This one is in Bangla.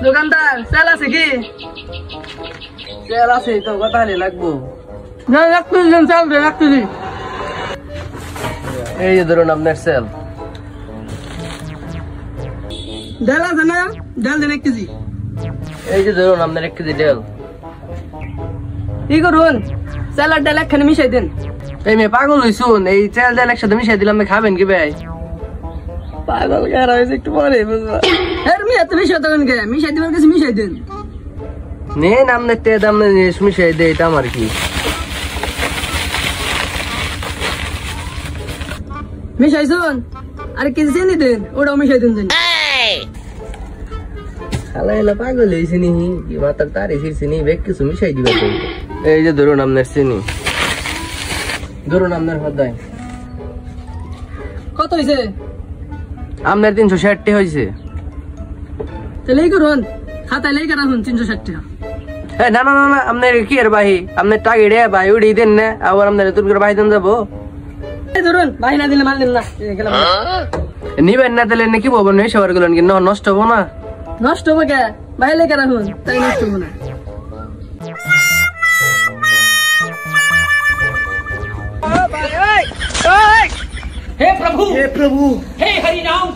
দোকানদার চাল আছে কি? তেল আছে তো কথা হলে লাগবো। না রাখতে দিন চাল দে রাখতে দিন। এই যে ধরুন আপনার সেল। ডাল আছে না? ডাল দেন 1 কেজি। এই যে ধরুন আপনার 1 কেজি ডাল। কি করুন? চাল আর ডাল একখানে মিশাই দেন। এই মেয়ে পাগল হইছুন, এই চাল ডাল একসাথে মিশাই দিলাম, খাবেন কি ভাই? পাগল কার হয়েছে একটু পরে বুঝবা। এর মিয়া তুমি মিশাই দেন কে? মিশাই দিবেন কাছে মিশাই দেন। নেন আপনার তে দাম মিশাই দে, এটা আমার কি? মিশাইছুন আর কেজি চিনি দেন, ওটাও মিশাই দেন দেন। শালা এলা পাগল হইছে নি, কি মাথার তারে ফিরছে নি, বেক কিছু মিশাই দিবা তো। এই যে ধরুন আপনার চিনি, ধরুন আপনার হদাই। কত হয়েছে? আপনার 360 টাকা হয়েছে। তাহলে এই করুন, খাতায় লেখা রাখুন 360 টাকা। না না না না, আপনার কি আর বাহি, আপনার টাকা রে ভাই উড়ি দেন না, আবার আপনার তুন করে বাহি দেন যাবো। এই ধরুন, বাহি না দিলে মাল দেন না। গেলাম। নিবেন না তাহলে নাকি বলবো না, সবার গুলো কি নষ্ট হবো না? নষ্ট হবে কে? বাহি লেখা রাখুন, তাই নষ্ট হবে না। हे प्रभु हे हरि नाम